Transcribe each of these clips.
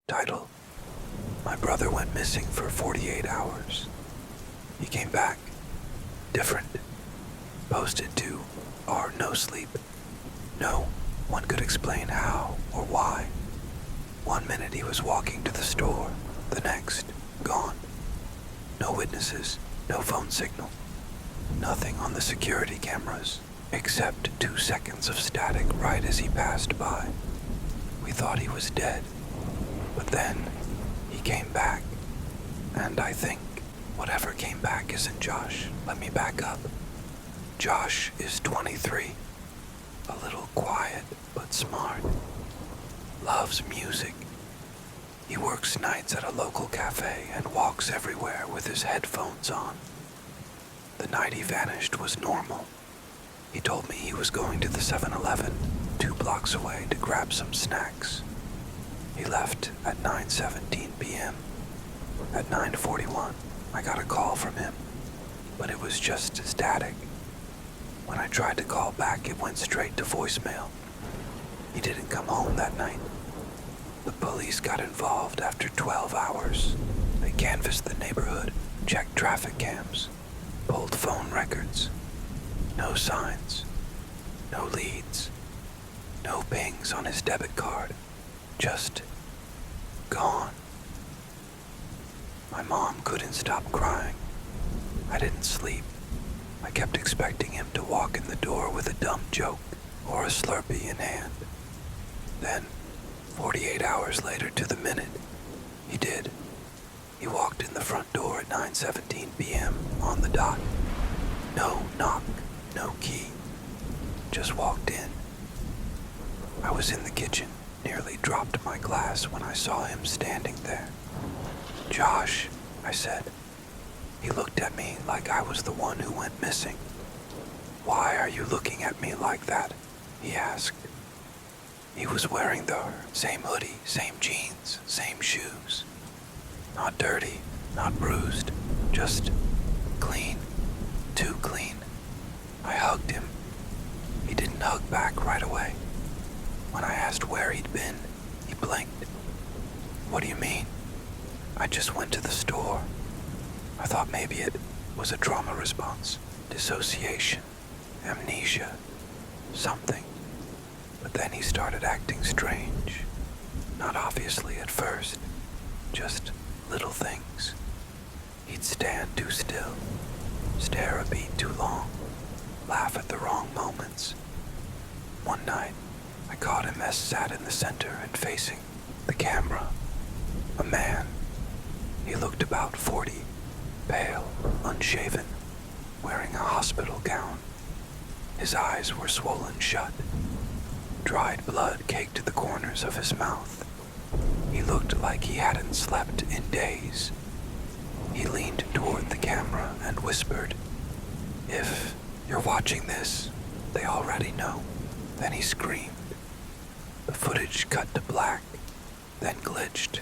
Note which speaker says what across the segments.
Speaker 1: Title: My brother went missing for 48 hours. He came back. Different. Posted to our no sleep. No one could explain how or why. 1 minute he was walking to the store, the next, gone. No witnesses, no phone signal. Nothing on the security cameras, except 2 seconds of static right as he passed by. We thought he was dead, but then he came back. And I think whatever came back isn't Josh. Let me back up. Josh is 23, a little quiet but smart. Loves music. He works nights at a local cafe and walks everywhere with his headphones on. The night he vanished was normal. He told me he was going to the 7-Eleven 2 blocks away to grab some snacks. He left at 9:17 p.m. At 9:41, I got a call from him, but it was just static. When I tried to call back, it went straight to voicemail. He didn't come home that night. The police got involved after 12 hours. They canvassed the neighborhood, checked traffic cams, pulled phone records. No signs, no leads, no pings on his debit card. Just gone. My mom couldn't stop crying. I didn't sleep. I kept expecting him to walk in the door with a dumb joke or a Slurpee in hand. Then, 48 hours later to the minute, he did. He walked in the front door at 9:17 p.m. on the dot. No knock, no key. Just walked in. I was in the kitchen, nearly dropped my glass when I saw him standing there. "Josh," I said. He looked at me like I was the one who went missing. "Why are you looking at me like that?" he asked. He was wearing the same hoodie, same jeans, same shoes. Not dirty, not bruised, just clean, too clean. I hugged him. He didn't hug back right away. When I asked where he'd been, he blinked. "What do you mean?" "I just went to the store. I thought maybe it was a trauma response, dissociation, amnesia, something." But then he started acting strange. Not obviously at first, just little things. He'd stand too still, stare a beat too long, laugh at the wrong moments. One night, I caught him as sat in the center and facing the camera. A man. He looked about 40, pale, unshaven, wearing a hospital gown. His eyes were swollen shut. Dried blood caked the corners of his mouth. He looked like he hadn't slept in days. He leaned toward the camera and whispered, "If you're watching this, they already know." Then he screamed. The footage cut to black, then glitched,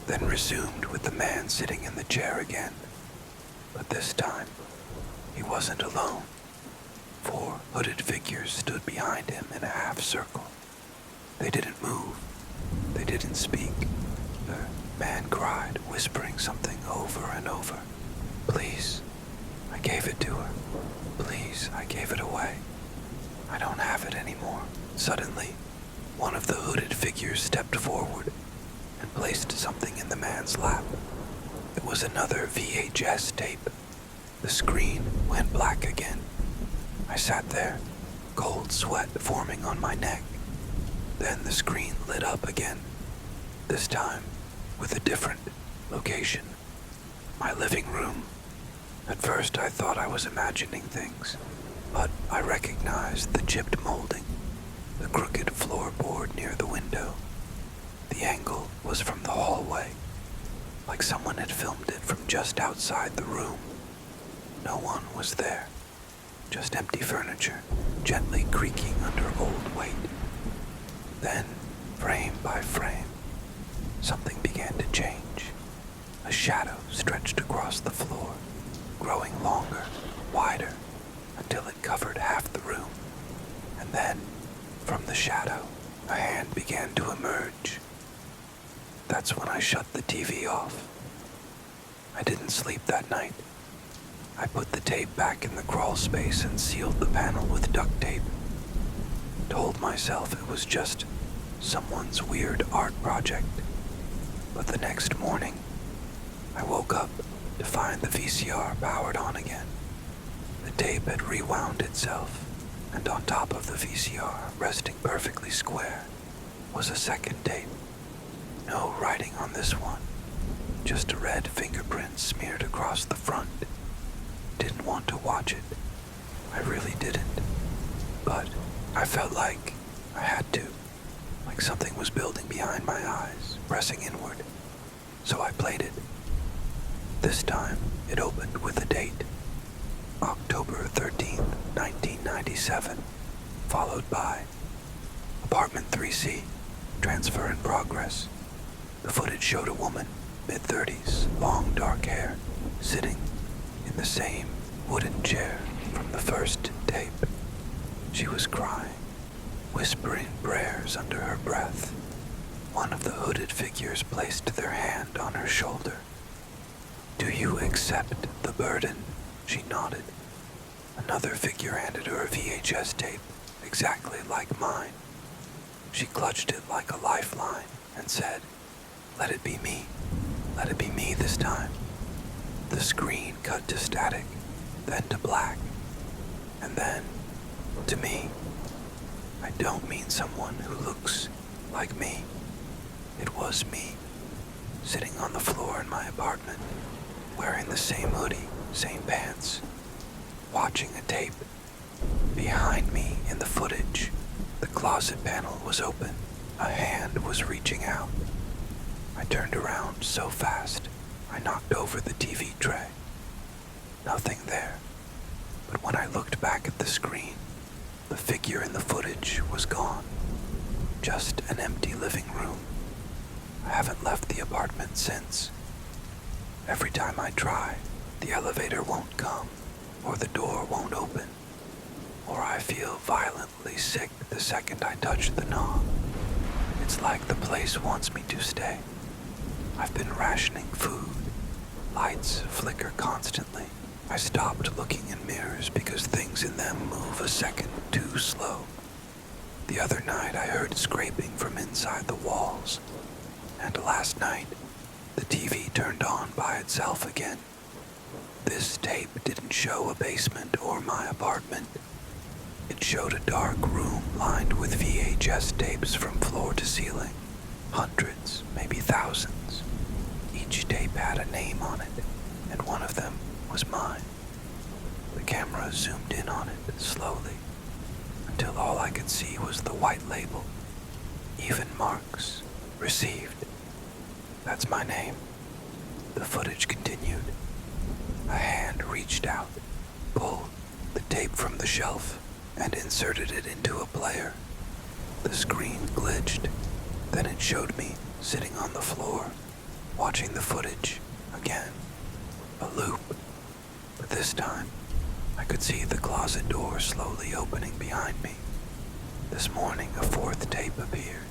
Speaker 1: then resumed with the man sitting in the chair again. But this time, he wasn't alone. 4 hooded figures stood behind him in a half circle. They didn't move. They didn't speak. The man cried, whispering something over and over. "Please, I gave it to her. Please, I gave it away. I don't have it anymore." Suddenly, one of the hooded figures stepped forward and placed something in the man's lap. It was another VHS tape. The screen went black again. I sat there, cold sweat forming on my neck. Then the screen lit up again, this time with a different location. My living room. At first I thought I was imagining things, but I recognized the chipped molding, the crooked floorboard near the window. The angle was from the hallway, like someone had filmed it from just outside the room. No one was there. Just empty furniture, gently creaking under old weight. Then, frame by frame, something began to change. A shadow stretched across the floor, growing longer, wider, until it covered half the room. And then, from the shadow, a hand began to emerge. That's when I shut the TV off. I didn't sleep that night. I put the tape back in the crawl space and sealed the panel with duct tape. Told myself it was just someone's weird art project. But the next morning, I woke up to find the VCR powered on again. The tape had rewound itself, and on top of the VCR, resting perfectly square, was a second tape. No writing on this one, just a red fingerprint smeared across the front. Didn't want to watch it. I really didn't. But I felt like I had to. Like something was building behind my eyes, pressing inward. So I played it. This time, it opened with a date. October 13th, 1997, followed by Apartment 3C, transfer in progress. The footage showed a woman, mid-30s, long dark hair, sitting in the same wooden chair from the first tape. She was crying, whispering prayers under her breath. One of the hooded figures placed their hand on her shoulder. "Do you accept the burden?" She nodded. Another figure handed her a VHS tape, exactly like mine. She clutched it like a lifeline and said, "Let it be me. Let it be me this time." The screen cut to static, then to black, and then to me. I don't mean someone who looks like me. It was me, sitting on the floor in my apartment, wearing the same hoodie, same pants, watching a tape. Behind me in the footage, the closet panel was open. A hand was reaching out. I turned around so fast, I knocked over the TV tray. Nothing there. But when I looked back at the screen, the figure in the footage was gone. Just an empty living room. I haven't left the apartment since. Every time I try, the elevator won't come, or the door won't open, or I feel violently sick the second I touch the knob. It's like the place wants me to stay. I've been rationing food. Lights flicker constantly. I stopped looking in mirrors because things in them move a second too slow. The other night I heard scraping from inside the walls. And last night, the TV turned on by itself again. This tape didn't show a basement or my apartment. It showed a dark room lined with VHS tapes from floor to ceiling. Hundreds, maybe thousands. Each tape had a name on it, and one of them was mine. The camera zoomed in on it slowly, until all I could see was the white label. Even marks. Received. That's my name. The footage continued. A hand reached out, pulled the tape from the shelf, and inserted it into a player. The screen glitched. Then it showed me sitting on the floor, watching the footage again. A loop. But this time, I could see the closet door slowly opening behind me. This morning, a fourth tape appeared.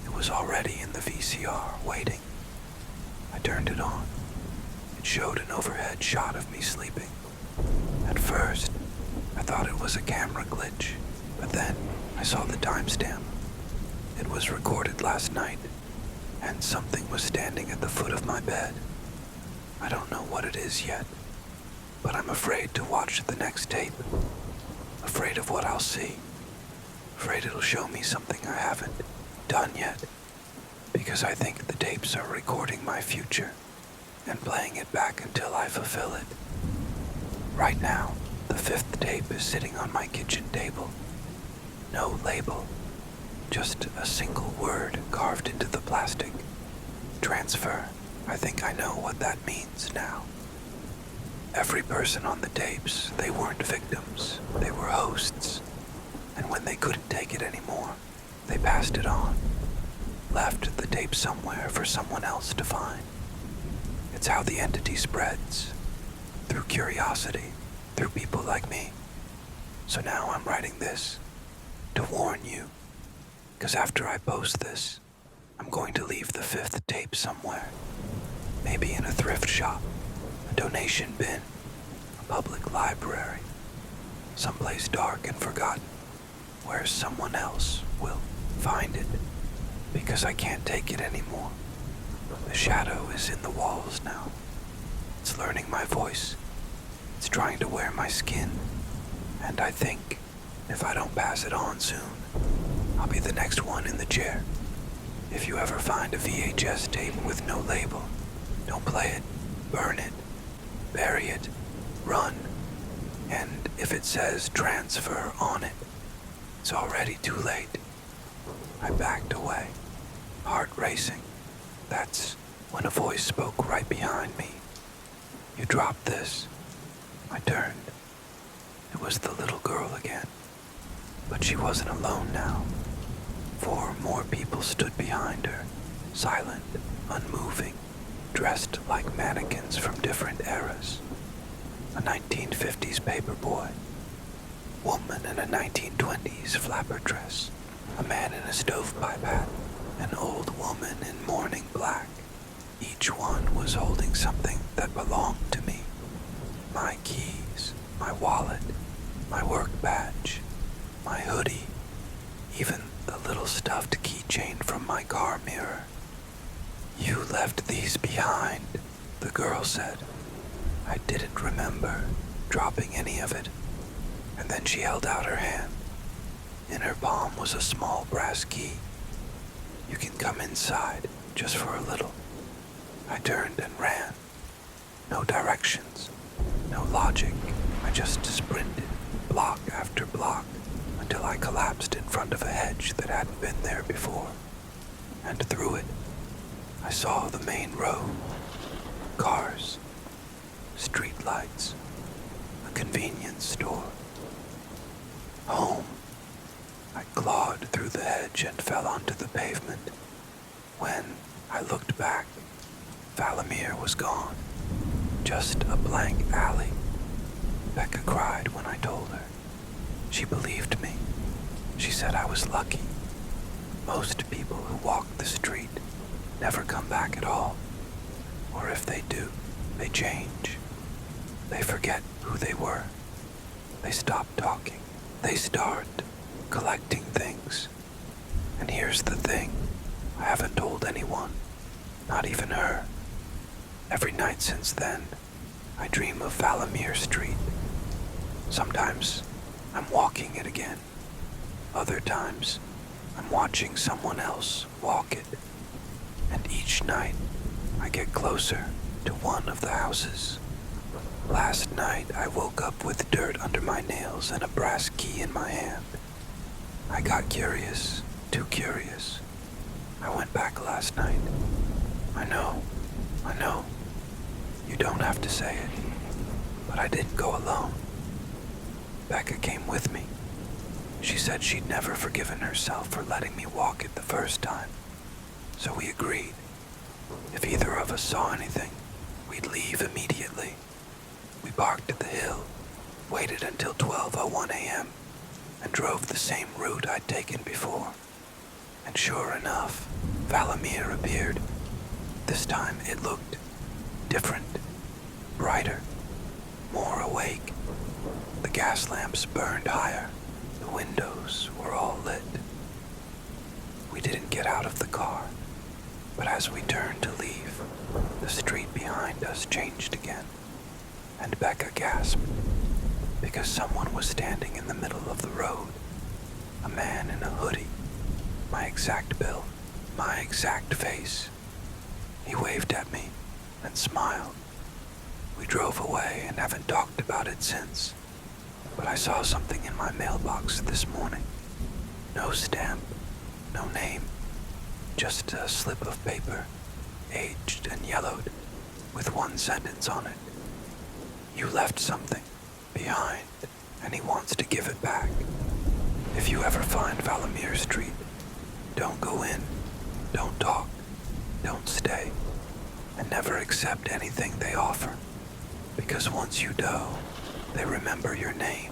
Speaker 1: It was already in the VCR, waiting. I turned it on. It showed an overhead shot of me sleeping. At first, I thought it was a camera glitch, but then I saw the timestamp. It was recorded last night, and something was standing at the foot of my bed. I don't know what it is yet, but I'm afraid to watch the next tape. Afraid of what I'll see. Afraid it'll show me something I haven't done yet, because I think the tapes are recording my future and playing it back until I fulfill it. Right now, the fifth tape is sitting on my kitchen table. No label, just a single word carved into the plastic. Transfer. I think I know what that means now. Every person on the tapes, they weren't victims, they were hosts. And when they couldn't take it anymore, they passed it on. Left the tape somewhere for someone else to find. It's how the entity spreads. Through curiosity, through people like me. So now I'm writing this to warn you. Because after I post this, I'm going to leave the fifth tape somewhere. Maybe in a thrift shop, a donation bin, a public library, someplace dark and forgotten, where someone else will find it, because I can't take it anymore. The shadow is in the walls now. It's learning my voice. It's trying to wear my skin. And I think if I don't pass it on soon, I'll be the next one in the chair. If you ever find a VHS tape with no label, don't play it, burn it, bury it, run. And if it says transfer on it, it's already too late. I backed away, heart racing. That's when a voice spoke right behind me. You dropped this. I turned. It was the little girl again. But she wasn't alone now. 4 more people stood behind her, silent, unmoving, dressed like mannequins from different eras. A 1950s paperboy, woman in a 1920s flapper dress, a man in a stovepipe hat, an old woman in mourning black. Each one was holding something that belonged to me. My keys, my wallet, my work badge, my hoodie, even the little stuffed keychain from my car mirror. You left these behind, the girl said. I didn't remember dropping any of it. And then she held out her hand. In her palm was a small brass key. You can come inside just for a little. I turned and ran. No directions, no logic. I just sprinted, block after block, until I collapsed in front of a hedge that hadn't been there before. And through it, I saw the main road. Cars, street lights, a convenience store. Home. I clawed through the hedge and fell onto the pavement. When I looked back, Valamir was gone. Just a blank alley. Becca cried when I told her. She believed me. She said I was lucky. Most people who walk the street never come back at all. Or if they do, they change. They forget who they were. They stop talking. They start collecting things. And here's the thing. I haven't told anyone. Not even her. Every night since then, I dream of Valamir Street. Sometimes I'm walking it again. Other times, I'm watching someone else walk it. And each night, I get closer to one of the houses. Last night, I woke up with dirt under my nails and a brass key in my hand. I got curious, too curious. I went back last night. I know. You don't have to say it. But I didn't go alone. Becca came with me. She said she'd never forgiven herself for letting me walk it the first time. So we agreed. If either of us saw anything, we'd leave immediately. We parked at the hill, waited until 12:01 a.m., and drove the same route I'd taken before. And sure enough, Valamir appeared. This time it looked different, brighter, more awake. The gas lamps burned higher. The windows were all lit. We didn't get out of the car, but as we turned to leave, the street behind us changed again. And Becca gasped, because someone was standing in the middle of the road. A man in a hoodie, my exact build, my exact face. He waved at me and smiled. We drove away and haven't talked about it since. But I saw something in my mailbox this morning. No stamp, no name, just a slip of paper, aged and yellowed, with one sentence on it. You left something behind, and he wants to give it back. If you ever find Valamir Street, don't go in, don't talk, don't stay, and never accept anything they offer. Because once you go, they remember your name.